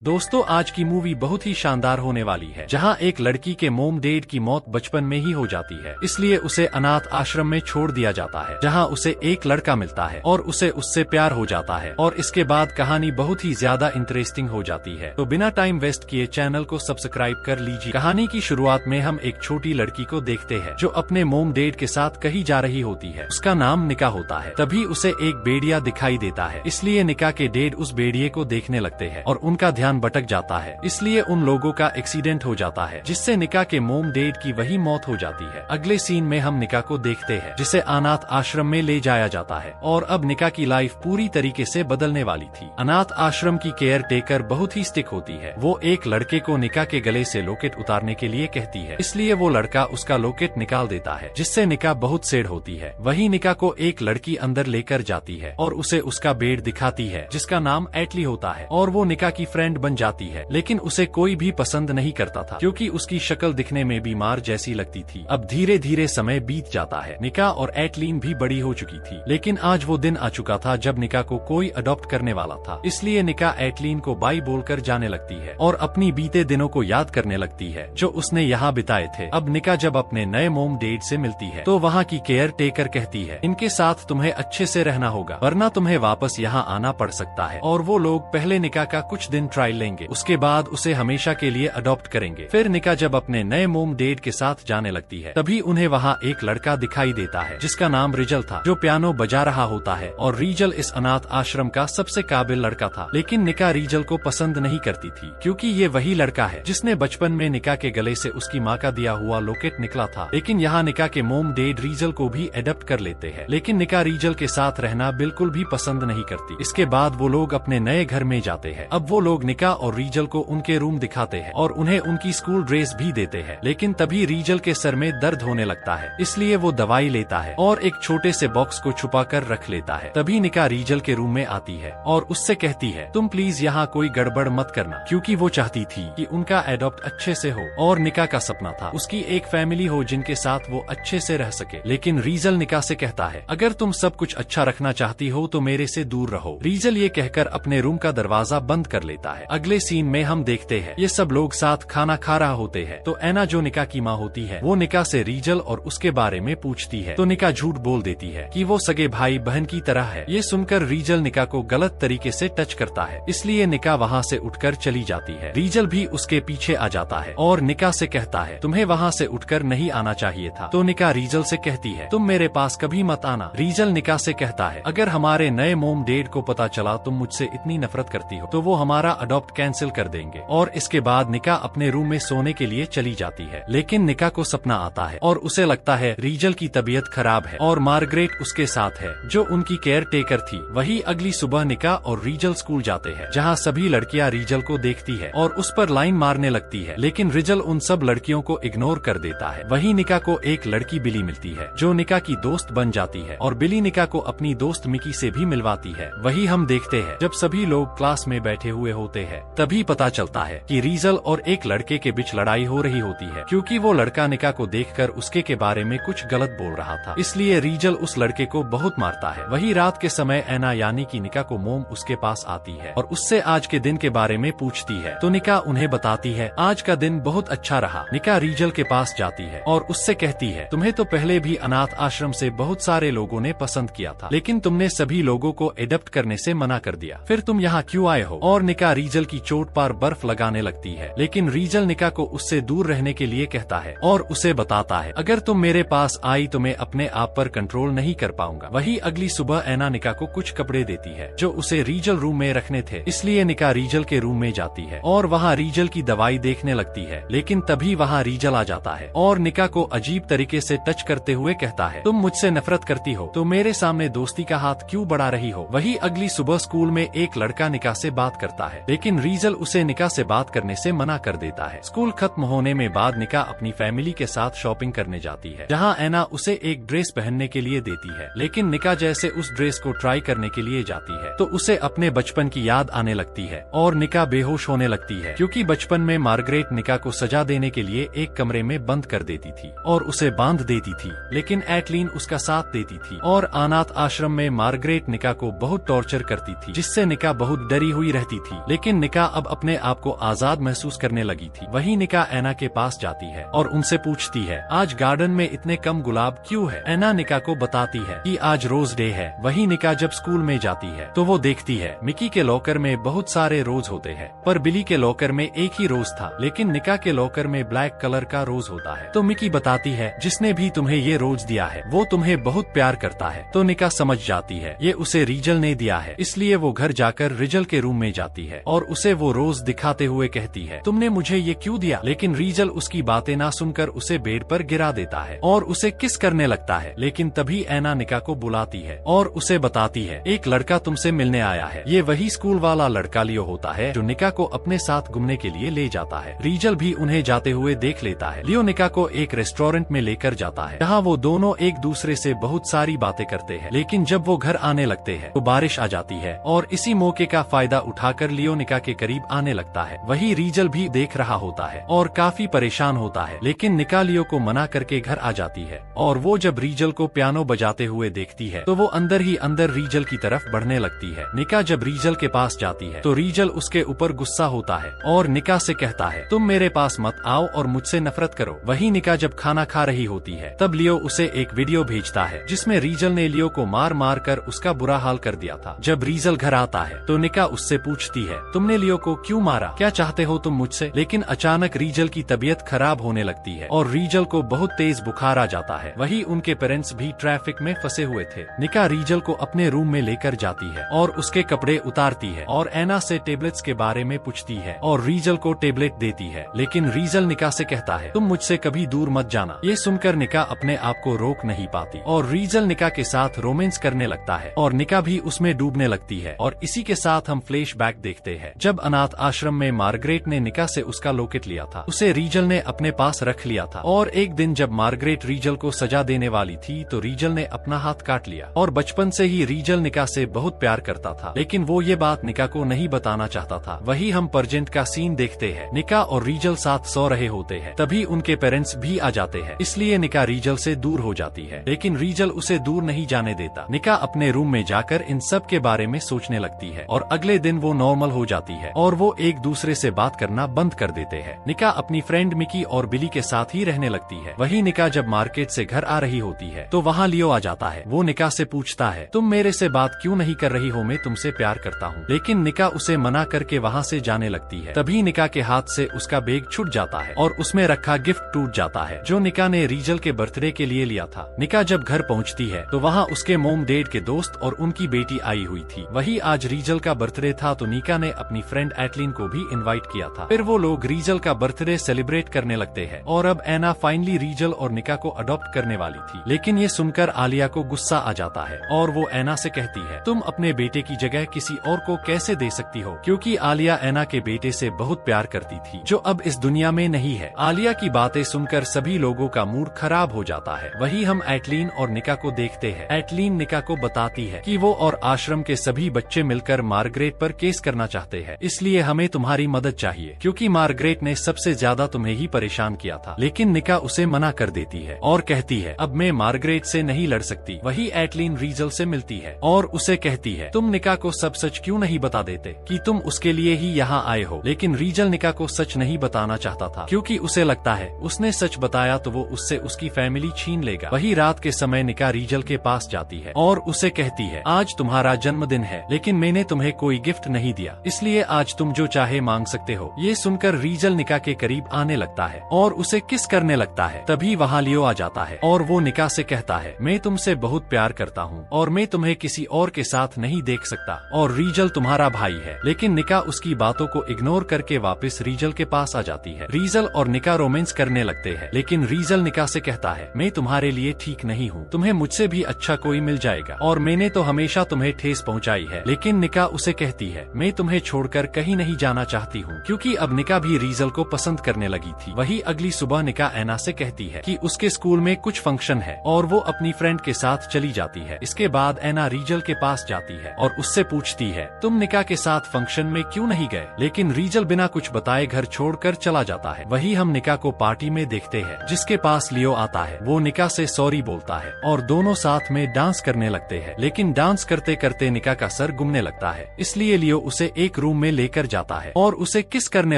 दोस्तों आज की मूवी बहुत ही शानदार होने वाली है, जहां एक लड़की के मोम डैड की मौत बचपन में ही हो जाती है, इसलिए उसे अनाथ आश्रम में छोड़ दिया जाता है, जहां उसे एक लड़का मिलता है और उसे उससे प्यार हो जाता है और इसके बाद कहानी बहुत ही ज्यादा इंटरेस्टिंग हो जाती है। तो बिना टाइम वेस्ट किए चैनल को सब्सक्राइब कर लीजिए। कहानी की शुरुआत में हम एक छोटी लड़की को देखते हैं जो अपने मोम डैड के साथ कहीं जा रही होती है। उसका नाम निका होता है। तभी उसे एक भेड़िया दिखाई देता है, इसलिए निका के डैड उस भेड़िए को देखने लगते हैं और उनका ध्यान भटक जाता है, इसलिए उन लोगों का एक्सीडेंट हो जाता है जिससे निका के मोम डैड की वही मौत हो जाती है। अगले सीन में हम निका को देखते हैं जिसे अनाथ आश्रम में ले जाया जाता है और अब निका की लाइफ पूरी तरीके से बदलने वाली थी। अनाथ आश्रम की केयर टेकर बहुत ही स्टिक होती है। वो एक लड़के को निका के गले से लॉकेट उतारने के लिए कहती है, इसलिए वो लड़का उसका लॉकेट निकाल देता है जिससे निका बहुत सैड होती है। वही निका को एक लड़की अंदर लेकर जाती है और उसे उसका बेड दिखाती है जिसका नाम एटली होता है और वो निका की फ्रेंड बन जाती है, लेकिन उसे कोई भी पसंद नहीं करता था क्योंकि उसकी शक्ल दिखने में बीमार जैसी लगती थी। अब धीरे धीरे समय बीत जाता है। निका और एटलीन भी बड़ी हो चुकी थी, लेकिन आज वो दिन आ चुका था जब निका को कोई अडॉप्ट करने वाला था, इसलिए निका एटलीन को बाय बोलकर जाने लगती है और अपनी बीते दिनों को याद करने लगती है जो उसने यहाँ बिताए थे। अब निका जब अपने नए मोम डैड से मिलती है तो वहाँ की केयर टेकर कहती है, इनके साथ तुम्हें अच्छे से रहना होगा वरना तुम्हें वापस यहाँ आना पड़ सकता है। और वो लोग पहले निका का कुछ दिन ट्रायल लेंगे, उसके बाद उसे हमेशा के लिए अडॉप्ट करेंगे। फिर निका जब अपने नए मोम डैड के साथ जाने लगती है तभी उन्हें वहाँ एक लड़का दिखाई देता है जिसका नाम रिजल था, जो पियानो बजा रहा होता है। और रिजल इस अनाथ आश्रम का सबसे काबिल लड़का था, लेकिन निका रिजल को पसंद नहीं करती थी क्योंकि ये वही लड़का है जिसने बचपन में निका के गले से उसकी माँ का दिया हुआ लॉकेट निकला था। लेकिन यहाँ निका के मोम डैड रिजल को भी एडॉप्ट कर लेते हैं, लेकिन निका रिजल के साथ रहना बिल्कुल भी पसंद नहीं करती। इसके बाद वो लोग अपने नए घर में जाते हैं। अब वो लोग निका और रिजल को उनके रूम दिखाते हैं और उन्हें उनकी स्कूल ड्रेस भी देते हैं, लेकिन तभी रिजल के सर में दर्द होने लगता है, इसलिए वो दवाई लेता है और एक छोटे से बॉक्स को छुपा कर रख लेता है। तभी निका रिजल के रूम में आती है और उससे कहती है, तुम प्लीज यहाँ कोई गड़बड़ मत करना, क्योंकि वो चाहती थी कि उनका एडॉप्ट अच्छे से हो और निका का सपना था उसकी एक फैमिली हो जिनके साथ वो अच्छे से रह सके। लेकिन रिजल निका से कहता है, अगर तुम सब कुछ अच्छा रखना चाहती हो तो मेरे से दूर रहो। रिजल ये कहकर अपने रूम का दरवाजा बंद कर लेता है। अगले सीन में हम देखते हैं ये सब लोग साथ खाना खा रहा होते हैं तो एना जो निका की माँ होती है वो निका से रिजल और उसके बारे में पूछती है, तो निका झूठ बोल देती है कि वो सगे भाई बहन की तरह है। ये सुनकर रिजल निका को गलत तरीके से टच करता है, इसलिए निका वहाँ से उठकर चली जाती है। रिजल भी उसके पीछे आ जाता है और निका से कहता है, तुम्हें वहाँ से उठकर नहीं आना चाहिए था। तो निका रिजल से कहती है, तुम मेरे पास कभी मत आना। रिजल निका से कहता है, अगर हमारे नए मोम डैड को पता चला तुम मुझसे इतनी नफरत करती हो तो वो हमारा अडॉप्ट कैंसिल कर देंगे। और इसके बाद निका अपने रूम में सोने के लिए चली जाती है, लेकिन निका को सपना आता है और उसे लगता है रिजल की तबीयत खराब है और मार्गरेट उसके साथ है जो उनकी केयर टेकर थी। वही अगली सुबह निका और रिजल स्कूल जाते हैं, जहाँ सभी लड़कियाँ रिजल को देखती है और उस पर लाइन मारने लगती है, लेकिन रिजल उन सब लड़कियों को इग्नोर कर देता है। वही निका को एक लड़की बिली मिलती है जो निका की दोस्त बन जाती है और बिली निका को अपनी दोस्त मिकी से भी मिलवाती है। वही हम देखते हैं जब सभी लोग क्लास में बैठे हुए होते हैं तभी पता चलता है कि रिजल और एक लड़के के बीच लड़ाई हो रही होती है, क्योंकि वो लड़का निका को देखकर उसके के बारे में कुछ गलत बोल रहा था, इसलिए रिजल उस लड़के को बहुत मारता है। वही रात के समय एना यानी कि निका को मोम उसके पास आती है और उससे आज के दिन के बारे में पूछती है, तो निका उन्हें बताती है आज का दिन बहुत अच्छा रहा। निका रिजल के पास जाती है और उससे कहती है, तुम्हें तो पहले भी अनाथ आश्रम से बहुत सारे लोगों ने पसंद किया था, लेकिन तुमने सभी लोगों को एडॉप्ट करने से मना कर दिया, फिर तुम यहाँ क्यों आए हो? और निका रिजल की चोट पर बर्फ लगाने लगती है, लेकिन रिजल निका को उससे दूर रहने के लिए कहता है और उसे बताता है, अगर तुम मेरे पास आई तो मैं अपने आप पर कंट्रोल नहीं कर पाऊंगा। वही अगली सुबह एना निका को कुछ कपड़े देती है जो उसे रिजल रूम में रखने थे, इसलिए निका रिजल के रूम में जाती है और वहाँ रिजल की दवाई देखने लगती है, लेकिन तभी वहाँ रिजल आ जाता है और निका को अजीब तरीके से टच करते हुए कहता है, तुम मुझसे नफरत करती हो तो मेरे सामने दोस्ती का हाथ क्यों बढ़ा रही हो? वही अगली सुबह स्कूल में एक लड़का निका से बात करता है, लेकिन रिजल उसे निका से बात करने से मना कर देता है। स्कूल खत्म होने में बाद निका अपनी फैमिली के साथ शॉपिंग करने जाती है, जहाँ एना उसे एक ड्रेस पहनने के लिए देती है, लेकिन निका जैसे उस ड्रेस को ट्राई करने के लिए जाती है तो उसे अपने बचपन की याद आने लगती है और निका बेहोश होने लगती है, क्योंकि बचपन में मार्गरेट निका को सजा देने के लिए एक कमरे में बंद कर देती थी और उसे बांध देती थी, लेकिन एटलीन उसका साथ देती थी और अनाथ आश्रम में मार्गरेट निका को बहुत टॉर्चर करती थी, जिससे निका बहुत डरी हुई रहती थी। लेकिन लेकिन निका अब अपने आप को आजाद महसूस करने लगी थी। वही निका ऐना के पास जाती है और उनसे पूछती है, आज गार्डन में इतने कम गुलाब क्यों है? ऐना निका को बताती है कि आज रोज डे है। वही निका जब स्कूल में जाती है तो वो देखती है मिकी के लॉकर में बहुत सारे रोज होते हैं, पर बिली के लॉकर में एक ही रोज था, लेकिन निका के लॉकर में ब्लैक कलर का रोज होता है। तो मिकी बताती है, जिसने भी तुम्हें ये रोज दिया है वो तुम्हें बहुत प्यार करता है। तो निका समझ जाती है ये उसे रीजल ने दिया है, इसलिए वो घर जाकर रीजल के रूम में जाती है और उसे वो रोज दिखाते हुए कहती है, तुमने मुझे ये क्यों दिया? लेकिन रीजल उसकी बातें ना सुनकर उसे बेड पर गिरा देता है और उसे किस करने लगता है। लेकिन तभी ऐना निका को बुलाती है और उसे बताती है, एक लड़का तुमसे मिलने आया है। ये वही स्कूल वाला लड़का लियो होता है जो निका को अपने साथ घूमने के लिए ले जाता है। रीजल भी उन्हें जाते हुए देख लेता है। लियो निका को एक रेस्टोरेंट में लेकर जाता है जहाँ वो दोनों एक दूसरे से बहुत सारी बातें करते हैं। लेकिन जब वो घर आने लगते हैं तो बारिश आ जाती है और इसी मौके का फायदा उठाकर लियो निका के करीब आने लगता है। वही रीजल भी देख रहा होता है और काफी परेशान होता है, लेकिन निका लियो को मना करके घर आ जाती है। और वो जब रीजल को पियानो बजाते हुए देखती है तो वो अंदर ही अंदर रीजल की तरफ बढ़ने लगती है। निका जब रीजल के पास जाती है तो रीजल उसके ऊपर गुस्सा होता है और निका से कहता है, तुम मेरे पास मत आओ और मुझसे नफरत करो। वही निका जब खाना खा रही होती है तब लियो उसे एक वीडियो भेजता है जिसमें रीजल ने लियो को मार मार कर उसका बुरा हाल कर दिया था। जब रीजल घर आता है तो निका उससे पूछती है, तुमने लियो को क्यों मारा? क्या चाहते हो तुम मुझसे? लेकिन अचानक रीजल की तबीयत खराब होने लगती है और रीजल को बहुत तेज बुखार आ जाता है। वही उनके पेरेंट्स भी ट्रैफिक में फंसे हुए थे। निका रीजल को अपने रूम में लेकर जाती है और उसके कपड़े उतारती है और ऐना से टेबलेट्स के बारे में पूछती है और रीजल को टेबलेट देती है। लेकिन रीजल निका से कहता है, तुम मुझसे कभी दूर मत जाना। ये सुनकर निका अपने आप को रोक नहीं पाती और रीजल निका के साथ रोमांस करने लगता है और निका भी उसमें डूबने लगती है। और इसी के साथ हम फ्लैशबैक देखते हैं जब अनाथ आश्रम में मार्गरेट ने निका से उसका लॉकेट लिया था। उसे रीजल ने अपने पास रख लिया था और एक दिन जब मार्गरेट रीजल को सजा देने वाली थी तो रीजल ने अपना हाथ काट लिया। और बचपन से ही रीजल निका से बहुत प्यार करता था, लेकिन वो ये बात निका को नहीं बताना चाहता था। वही हम प्रेजेंट का सीन देखते हैं। निका और रीजल साथ सो रहे होते हैं, तभी उनके पेरेंट्स भी आ जाते हैं, इसलिए निका रीजल से दूर हो जाती है। लेकिन रीजल उसे दूर नहीं जाने देता। निका अपने रूम में जाकर इन सब के बारे में सोचने लगती है और अगले दिन वो नॉर्मल हो जाती है और वो एक दूसरे से बात करना बंद कर देते हैं। निका अपनी फ्रेंड मिकी और बिली के साथ ही रहने लगती है। वही निका जब मार्केट से घर आ रही होती है तो वहाँ लियो आ जाता है। वो निका से पूछता है, तुम मेरे से बात क्यों नहीं कर रही हो? मैं तुमसे प्यार करता हूँ। लेकिन निका उसे मना करके वहाँ से जाने लगती है। तभी निका के हाथ से उसका बैग छूट जाता है और उसमें रखा गिफ्ट टूट जाता है जो निका ने रीजल के बर्थडे के लिए लिया था। निका जब घर पहुँचती है तो वहाँ उसके मोम डैड के दोस्त और उनकी बेटी आई हुई थी। वही आज रीजल का बर्थडे था तो निका ने अपनी फ्रेंड एटलिन को भी इनवाइट किया था। फिर वो लोग रीजल का बर्थडे सेलिब्रेट करने लगते हैं और अब ऐना फाइनली रीजल और निका को अडॉप्ट करने वाली थी। लेकिन ये सुनकर आलिया को गुस्सा आ जाता है और वो ऐना से कहती है, तुम अपने बेटे की जगह किसी और को कैसे दे सकती हो? क्योंकि आलिया ऐना के बेटे से बहुत प्यार करती थी जो अब इस दुनिया में नहीं है। आलिया की बातें सुनकर सभी लोगों का मूड खराब हो जाता है। वही हम एटलीन और निका को देखते हैं। एटलीन निका को बताती है कि वो और आश्रम के सभी बच्चे मिलकर मार्गरेट पर केस करना चाहते हैं, इसलिए हमें तुम्हारी मदद चाहिए क्योंकि मार्गरेट ने सबसे ज्यादा तुम्हें ही परेशान किया था। लेकिन निका उसे मना कर देती है और कहती है, अब मैं मार्गरेट से नहीं लड़ सकती। वही एटलीन रीजल से मिलती है और उसे कहती है, तुम निका को सब सच क्यों नहीं बता देते कि तुम उसके लिए ही यहाँ आए हो? लेकिन रीजल निका को सच नहीं बताना चाहता था क्योंकि उसे लगता है उसने सच बताया तो वो उससे उसकी फैमिली छीन लेगा। वही रात के समय निका रीजल के पास जाती है और उसे कहती है, आज तुम्हारा जन्मदिन है लेकिन मैंने तुम्हें कोई गिफ्ट नहीं दिया, इसलिए आज तुम जो चाहे मांग सकते हो। ये सुनकर रीजल निका के करीब आने लगता है और उसे किस करने लगता है। तभी वहाँ लियो आ जाता है और वो निका से कहता है, मैं तुमसे बहुत प्यार करता हूँ और मैं तुम्हें किसी और के साथ नहीं देख सकता और रीजल तुम्हारा भाई है। लेकिन निका उसकी बातों को इग्नोर करके वापस रीजल के पास आ जाती है। रीजल और निका रोमांस करने लगते हैं, लेकिन रीजल निका से कहता है, मैं तुम्हारे लिए ठीक नहीं हूँ, तुम्हें मुझसे भी अच्छा कोई मिल जाएगा और मैंने तो हमेशा तुम्हें ठेस पहुँचाई है। लेकिन निका उसे कहती है, मैं तुम्हें छोड़कर कहीं नहीं जाना चाहती हूँ, क्योंकि अब निका भी रीजल को पसंद करने लगी थी। वही अगली सुबह निका ऐना से कहती है कि उसके स्कूल में कुछ फंक्शन है और वो अपनी फ्रेंड के साथ चली जाती है। इसके बाद ऐना रीजल के पास जाती है और उससे पूछती है, तुम निका के साथ फंक्शन में क्यों नहीं गए? लेकिन रीजल बिना कुछ बताए घर छोड़कर चला जाता है। वही हम निका को पार्टी में देखते हैं जिसके पास लियो आता है। वो निका से सॉरी बोलता है और दोनों साथ में डांस करने लगते हैं। लेकिन डांस करते करते निका का सर घूमने लगता है, इसलिए लियो उसे एक एक रूम में लेकर जाता है और उसे किस करने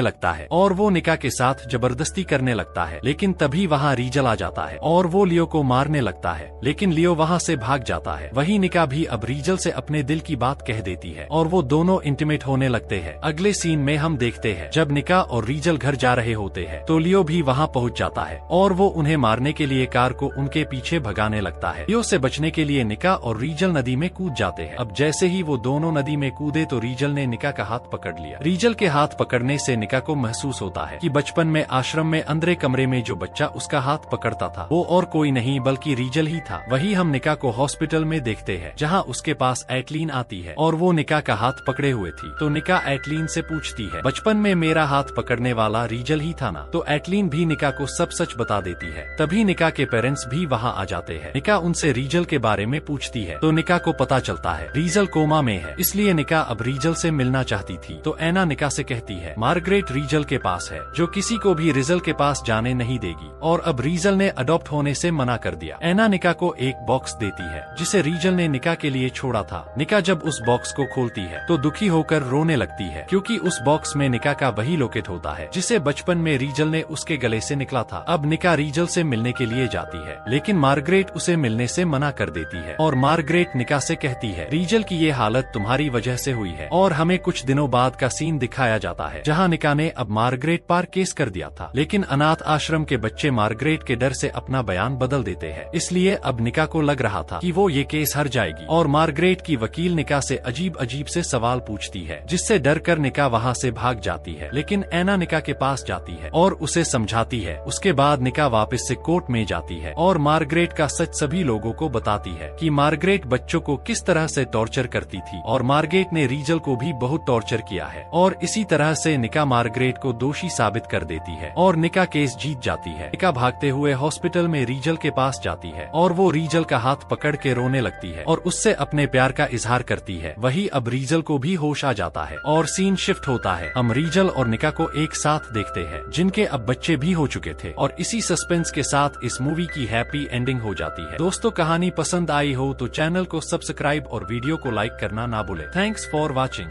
लगता है और वो निका के साथ जबरदस्ती करने लगता है। लेकिन तभी वहाँ रीजल आ जाता है और वो लियो को मारने लगता है, लेकिन लियो वहाँ से भाग जाता है। वही निका भी अब रीजल से अपने दिल की बात कह देती है और वो दोनों इंटीमेट होने लगते हैं। अगले सीन में हम देखते हैं जब निका और रीजल घर जा रहे होते हैं तो लियो भी वहाँ पहुँच जाता है और वो उन्हें मारने के लिए कार को उनके पीछे भगाने लगता है। लियो से बचने के लिए निका और रीजल नदी में कूद जाते हैं। अब जैसे ही वो दोनों नदी में कूदे तो रीजल ने निका का हाथ पकड़ लिया। रीजल के हाथ पकड़ने से निका को महसूस होता है कि बचपन में आश्रम में अंदर कमरे में जो बच्चा उसका हाथ पकड़ता था वो और कोई नहीं बल्कि रीजल ही था। वही हम निका को हॉस्पिटल में देखते हैं जहाँ उसके पास एटलीन आती है और वो निका का हाथ पकड़े हुए थी। तो निका एटलीन से पूछती है, बचपन में मेरा हाथ पकड़ने वाला रीजल ही था ना? तो एटलीन भी निका को सब सच बता देती है। तभी निका के पेरेंट्स भी वहाँ आ जाते हैं। निका उनसे रीजल के बारे में पूछती है तो निका को पता चलता है रीजल कोमा में है, इसलिए निका अब रीजल से मिलना चाहती थी। तो एना निका से कहती है मार्गरेट रीजल के पास है जो किसी को भी रीजल के पास जाने नहीं देगी और अब रीजल ने अडॉप्ट होने से मना कर दिया। एना निका को एक बॉक्स देती है जिसे रीजल ने निका के लिए छोड़ा था। निका जब उस बॉक्स को खोलती है तो दुखी होकर रोने लगती है क्योंकि उस बॉक्स में निका का वही लोकेट होता है जिसे बचपन में रीजल ने उसके गले से निकला था। अब निका रीजल से मिलने के लिए जाती है लेकिन मार्गरेट उसे मिलने से मना कर देती है और मार्गरेट निका से कहती है रीजल की ये हालत तुम्हारी वजह से हुई है। और हमें कुछ दिनों बाद का सीन दिखाया जाता है जहाँ निका ने अब मार्गरेट पर केस कर दिया था, लेकिन अनाथ आश्रम के बच्चे मार्गरेट के डर से अपना बयान बदल देते हैं। इसलिए अब निका को लग रहा था कि वो ये केस हार जाएगी और मार्गरेट की वकील निका से अजीब अजीब से सवाल पूछती है जिससे डर कर निका वहाँ से भाग जाती है। लेकिन एना निका के पास जाती है और उसे समझाती है। उसके बाद निका वापस से कोर्ट में जाती है और मार्गरेट का सच सभी लोगों को बताती है कि मार्गरेट बच्चों को किस तरह से टॉर्चर करती थी और मार्गरेट ने रीजल को भी बहुत टॉर्चर किया है। और इसी तरह से निका मार्गरेट को दोषी साबित कर देती है और निका केस जीत जाती है। निका भागते हुए हॉस्पिटल में रीजल के पास जाती है और वो रीजल का हाथ पकड़ के रोने लगती है और उससे अपने प्यार का इजहार करती है। वही अब रीजल को भी होश आ जाता है और सीन शिफ्ट होता है। हम रीजल और निका को एक साथ देखते हैं जिनके अब बच्चे भी हो चुके थे और इसी सस्पेंस के साथ इस मूवी की हैप्पी एंडिंग हो जाती है। दोस्तों कहानी पसंद आई हो तो चैनल को सब्सक्राइब और वीडियो को लाइक करना ना भूले। Thanks for watching.